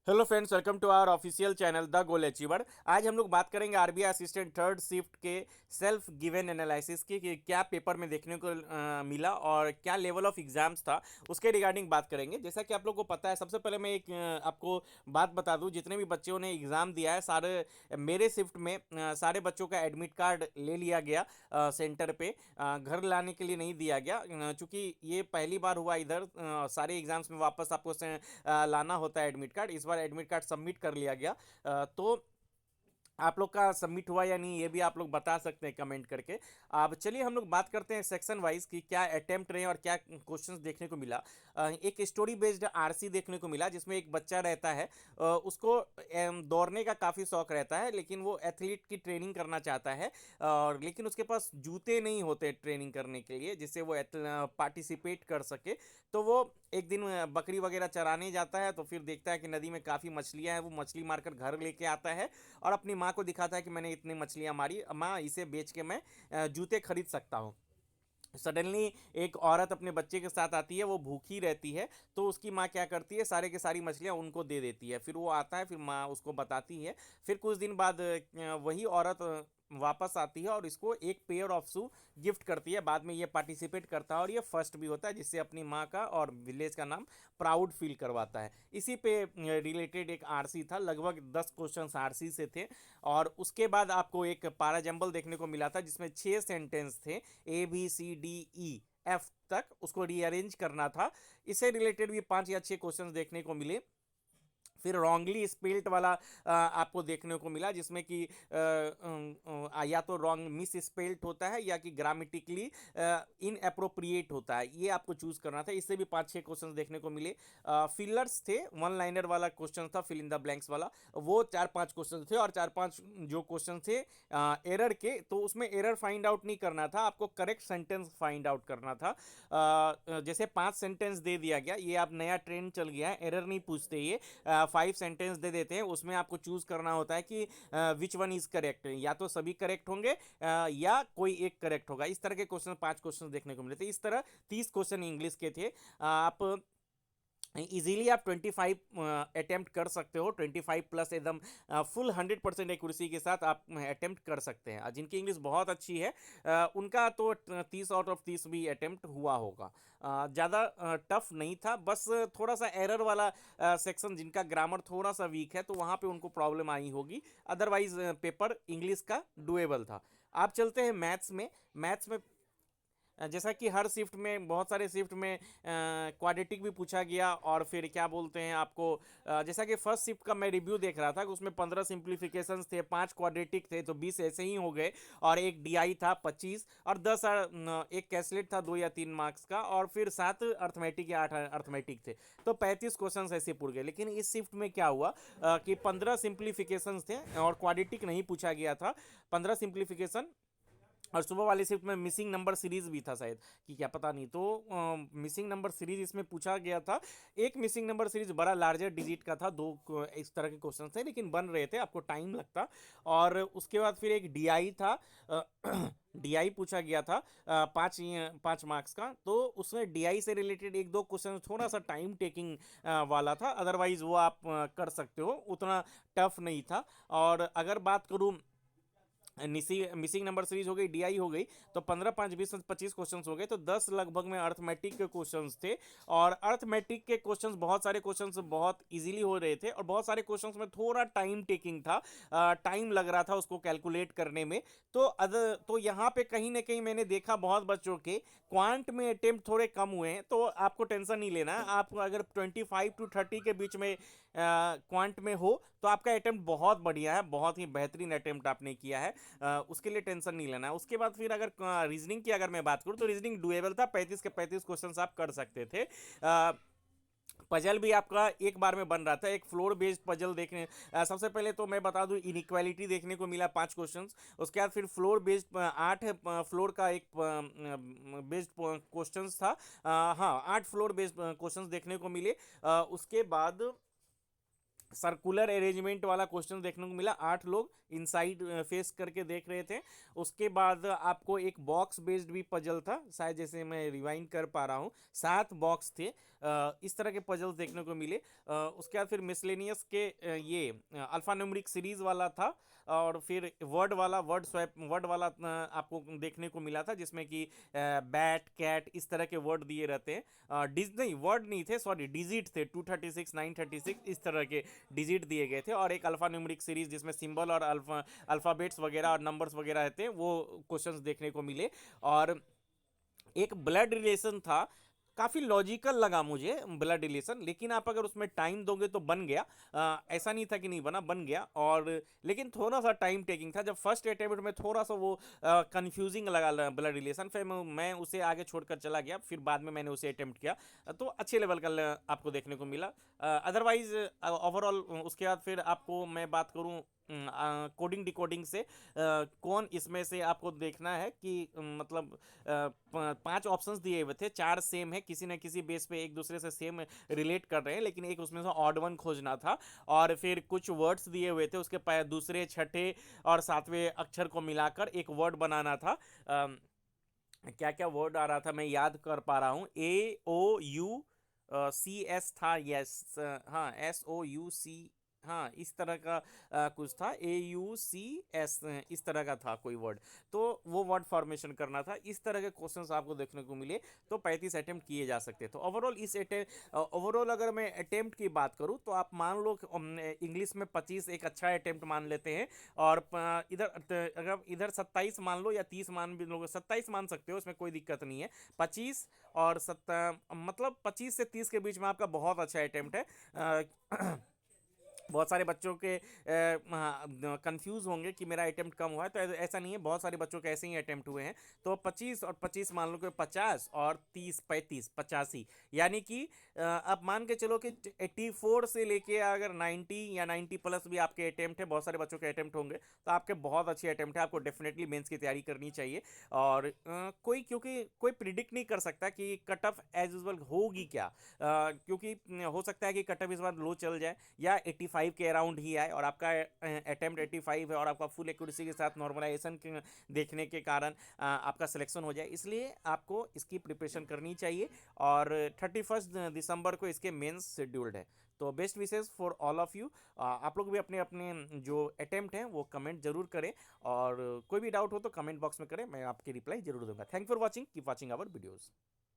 Hello friends, welcome to our official channel the goal achiever. आज हम लोग बात करेंगे आरबीआई असिस्टेंट थर्ड शिफ्ट के सेल्फ गिवन एनालिसिस की कि क्या पेपर में देखने को मिला और क्या लेवल ऑफ एग्जाम्स था, उसके रिगार्डिंग बात करेंगे। जैसा कि आप लोग को पता है, सबसे पहले मैं एक आपको बात बता दूं, जितने भी बच्चों ने एग्ज़ाम दिया है सारे मेरे शिफ्ट में सारे बच्चों का एडमिट कार्ड ले लिया गया सेंटर पे। घर लाने के लिए नहीं दिया गया, चूँकि ये पहली बार हुआ इधर। सारे एग्जाम्स में वापस आपको लाना होता है एडमिट कार्ड। इस बार एडमिट कार्ड सबमिट कर लिया गया। तो आप लोग का सबमिट हुआ या नहीं, ये भी आप लोग बता सकते हैं कमेंट करके। अब चलिए हम लोग बात करते हैं सेक्शन वाइज कि क्या अटेम्प्ट रहे और क्या क्वेश्चंस देखने को मिला। एक स्टोरी बेस्ड आरसी देखने को मिला, जिसमें एक बच्चा रहता है। उसको दौड़ने का काफ़ी शौक रहता है, लेकिन वो एथलीट की ट्रेनिंग करना चाहता है। और लेकिन उसके पास जूते नहीं होते ट्रेनिंग करने के लिए, जिससे वो पार्टिसिपेट कर सके। तो वो एक दिन बकरी वगैरह चराने जाता है, तो फिर देखता है कि नदी में काफ़ी मछलियां हैं। वो मछली मारकर घर लेके आता है और अपनी माँ को दिखाता है कि मैंने इतनी मछलियां मारी, माँ इसे बेच के मैं जूते खरीद सकता हूँ। सडनली एक औरत अपने बच्चे के साथ आती है, वो भूखी रहती है। तो उसकी माँ क्या करती है, सारे के सारी मछलियाँ उनको दे देती है। फिर वो आता है, फिर माँ उसको बताती है। फिर कुछ दिन बाद वही औरत वापस आती है और इसको एक पेयर ऑफ शू गिफ्ट करती है। बाद में ये पार्टिसिपेट करता है और ये फर्स्ट भी होता है, जिससे अपनी माँ का और विलेज का नाम प्राउड फील करवाता है। इसी पे रिलेटेड एक आरसी था, लगभग 10 क्वेश्चन आरसी से थे। और उसके बाद आपको एक पाराजंबल देखने को मिला था, जिसमें 6 सेंटेंस थे, ABCDEF तक उसको रीअरेंज करना था। इससे रिलेटेड भी 5 या 6 क्वेश्चंस देखने को मिले। फिर रॉन्गली स्पेल्ट वाला आपको देखने को मिला, जिसमें कि या तो रॉन्ग मिस स्पेल्ट होता है या कि ग्रामेटिकली इन अप्रोप्रिएट होता है। ये आपको चूज करना था। इससे भी 5 6 क्वेश्चंस देखने को मिले। फिलर्स थे, वन लाइनर वाला क्वेश्चन था, फिल इन द ब्लैंक्स वाला। वो 4 5 क्वेश्चन थे और 4 5 जो क्वेश्चन थे एरर के, तो उसमें एरर फाइंड आउट नहीं करना था, आपको करेक्ट सेंटेंस फाइंड आउट करना था। जैसे 5 सेंटेंस दे दिया गया, ये आप नया ट्रेंड चल गया है, एरर नहीं पूछते ये। 5 सेंटेंस दे देते हैं, उसमें आपको चूज करना होता है कि विच वन इज करेक्ट, या तो सभी करेक्ट होंगे या कोई एक करेक्ट होगा। इस तरह के क्वेश्चन 5 क्वेश्चन देखने को मिले थे। इस तरह 30 क्वेश्चन इंग्लिश के थे। आप इजीली आप 25 अटेम्प्ट कर सकते हो, 25 प्लस एकदम फुल 100% एक्यूरेसी के साथ आप अटेम्प्ट कर सकते हैं। जिनकी इंग्लिश बहुत अच्छी है उनका तो 30 आउट ऑफ 30 भी अटेम्प्ट हुआ होगा। ज़्यादा टफ नहीं था, बस थोड़ा सा एरर वाला सेक्शन, जिनका ग्रामर थोड़ा सा वीक है, तो वहाँ पे उनको प्रॉब्लम आई होगी। अदरवाइज पेपर इंग्लिश का डुएबल था। आप चलते हैं मैथ्स में। मैथ्स में जैसा कि हर शिफ्ट में, बहुत सारे शिफ्ट में क्वाड्रेटिक भी पूछा गया। और फिर क्या बोलते हैं आपको, जैसा कि फर्स्ट शिफ्ट का मैं रिव्यू देख रहा था कि उसमें 15 सिंप्लीफिकेशंस थे, 5 क्वाड्रेटिक थे, तो 20 ऐसे ही हो गए। और एक डीआई था 25, और 10 एक कैसलेट था 2 या 3 मार्क्स का, और फिर 7 अर्थमेटिक या 8 अर्थमेटिक थे। तो 35 क्वेश्चन ऐसे पूछ गए। लेकिन इस शिफ्ट में क्या हुआ कि 15 सिंप्लीफिकेशंस थे और क्वाड्रेटिक नहीं पूछा गया था। 15 सिंप्लीफिकेशन, और सुबह वाली शिफ्ट में मिसिंग नंबर सीरीज भी था शायद, कि क्या पता नहीं। तो मिसिंग नंबर सीरीज इसमें पूछा गया था। एक मिसिंग नंबर सीरीज बड़ा लार्जर डिजिट का था, दो इस तरह के क्वेश्चन थे, लेकिन बन रहे थे, आपको टाइम लगता। और उसके बाद फिर एक डीआई था। डीआई पूछा गया था 5 5 मार्क्स का। तो उसमें डीआई से रिलेटेड एक दो क्वेश्चन थोड़ा सा टाइम टेकिंग वाला था, अदरवाइज वो आप कर सकते हो, उतना टफ नहीं था। और अगर बात करूँ, मिसिंग नंबर सीरीज हो गई, डीआई हो गई, तो 15 5 20 25 क्वेश्चन हो गए। तो 10 लगभग में अर्थमेटिक के क्वेश्चंस थे। और अर्थमेटिक के क्वेश्चंस, बहुत सारे क्वेश्चंस बहुत इजीली हो रहे थे, और बहुत सारे क्वेश्चंस में थोड़ा टाइम टेकिंग था, टाइम लग रहा था उसको कैलकुलेट करने में। तो यहाँ पे कहीं ना कहीं मैंने देखा बहुत बच्चों के क्वांट में अटेम्प्ट थोड़े कम हुए हैं। तो आपको टेंशन नहीं लेना, आप अगर 25 to 30 के बीच में क्वांट में हो, तो आपका अटेम्प्ट बहुत बढ़िया है, बहुत ही बेहतरीन अटेम्प्ट आपने किया है। उसके लिए टेंशन नहीं लेना है। उसके बाद फिर अगर रीजनिंग की अगर मैं बात करूं, तो रीजनिंग डुएबल था, 35 के 35 क्वेश्चन आप कर सकते थे। पजल भी आपका एक बार में बन रहा था, एक फ्लोर बेस्ड पजल देखने। सबसे पहले तो मैं बता दूं, इनइक्वालिटी देखने को मिला 5 क्वेश्चंस। उसके बाद फिर फ्लोर बेस्ड 8 फ्लोर का एक बेस्ड क्वेश्चंस था। हाँ, 8 फ्लोर बेस्ड क्वेश्चंस देखने को मिले। उसके बाद सर्कुलर अरेंजमेंट वाला क्वेश्चन देखने को मिला। 8 लोग इनसाइड फेस करके देख रहे थे। उसके बाद आपको एक बॉक्स बेस्ड भी पजल था, शायद जैसे मैं रिवाइंड कर पा रहा हूँ, 7 बॉक्स थे। इस तरह के पजल्स देखने को मिले। उसके बाद फिर मिसलेनियस के ये अल्फा न्यूमेरिक सीरीज वाला था। और फिर वर्ड वाला, वर्ड स्वैप वर्ड वाला आपको देखने को मिला था, जिसमें कि बैट, कैट, इस तरह के वर्ड दिए रहते हैं। डिज नहीं, वर्ड नहीं थे, सॉरी, डिजिट थे, 236, 936, इस तरह के डिजिट दिए गए थे। और एक अल्फा न्यूमेरिक सीरीज जिसमें सिंबल और अल्फाबेट्स वगैरह और नंबर्स वगैरह रहते हैं, वो क्वेश्चंस देखने को मिले। और एक ब्लड रिलेशन था, काफ़ी लॉजिकल लगा मुझे ब्लड रिलेशन, लेकिन आप अगर उसमें टाइम दोगे तो बन गया। ऐसा नहीं था कि नहीं बना, बन गया। और लेकिन थोड़ा सा टाइम टेकिंग था। जब फर्स्ट अटेम्प्ट में थोड़ा सा वो कंफ्यूजिंग लगा ब्लड रिलेशन, फिर मैं उसे आगे छोड़कर चला गया। फिर बाद में मैंने उसे अटेम्प्ट किया, तो अच्छे लेवल का आपको देखने को मिला। अदरवाइज ओवरऑल उसके बाद फिर आपको मैं बात करूँ कोडिंग डिकोडिंग से, कौन इसमें से आपको देखना है कि मतलब 5 ऑप्शंस दिए हुए थे, 4 सेम है, किसी न किसी बेस पे एक दूसरे से सेम रिलेट कर रहे हैं, लेकिन एक उसमें से ऑड वन खोजना था। और फिर कुछ वर्ड्स दिए हुए थे, उसके दूसरे, छठे और सातवें अक्षर को मिलाकर एक वर्ड बनाना था। क्या क्या वर्ड आ रहा था मैं याद कर पा रहा हूँ, AOUCS था, यस, हाँ, SOUC, हाँ, इस तरह का कुछ था, AUCS, इस तरह का था कोई वर्ड। तो वो वर्ड फॉर्मेशन करना था। इस तरह के क्वेश्चंस आपको देखने को मिले। तो 35 अटेम्प्ट किए जा सकते। तो ओवरऑल अगर मैं अटेम्प्ट की बात करूँ तो आप मान लो इंग्लिश में 25 एक अच्छा अटेम्प्ट मान लेते हैं। और अगर इधर 27 मान लो या 30 मान भी लोगे, 27 मान सकते हो, इसमें कोई दिक्कत नहीं है। 25 और 7, मतलब 25 से 30 के बीच में आपका बहुत अच्छा अटेम्प्ट है। बहुत सारे बच्चों के कंफ्यूज होंगे कि मेरा अटेम्प्ट कम हुआ है, तो ऐसा नहीं है, बहुत सारे बच्चों के ऐसे ही अटेम्प्ट हुए हैं। तो 25 और 25 मान लो कि 50 और 30, 35, 85, यानी कि आप मान के चलो कि 84 से लेके अगर 90 या 90 प्लस भी आपके अटेम्प्ट है, बहुत सारे बच्चों के अटेम्प्ट होंगे, तो आपके बहुत अच्छे अटेम्प्ट है। आपको डेफिनेटली मेंस की तैयारी करनी चाहिए। और क्योंकि कोई प्रिडिक्ट नहीं कर सकता कि कट ऑफ एज यूजल होगी क्या। क्योंकि हो सकता है कि कट ऑफ इस बार लो चल जाए या 85 के अराउंड ही आए, और आपका अटेम्प्ट 85 है और आपका फुल एक्यूरेसी के साथ नॉर्मलाइजेशन देखने के कारण आपका सिलेक्शन हो जाए। इसलिए आपको इसकी प्रिपरेशन करनी चाहिए। और 31 दिसंबर को इसके मेंस शेड्यूल्ड है। तो best wishes for all of you. आप लोग भी अपने अपने जो अटेम्प्ट हैं वो कमेंट जरूर करें। और कोई भी डाउट हो तो कमेंट बॉक्स में करें, मैं आपकी रिप्लाई जरूर दूंगा। Thank for watching, keep watching our videos.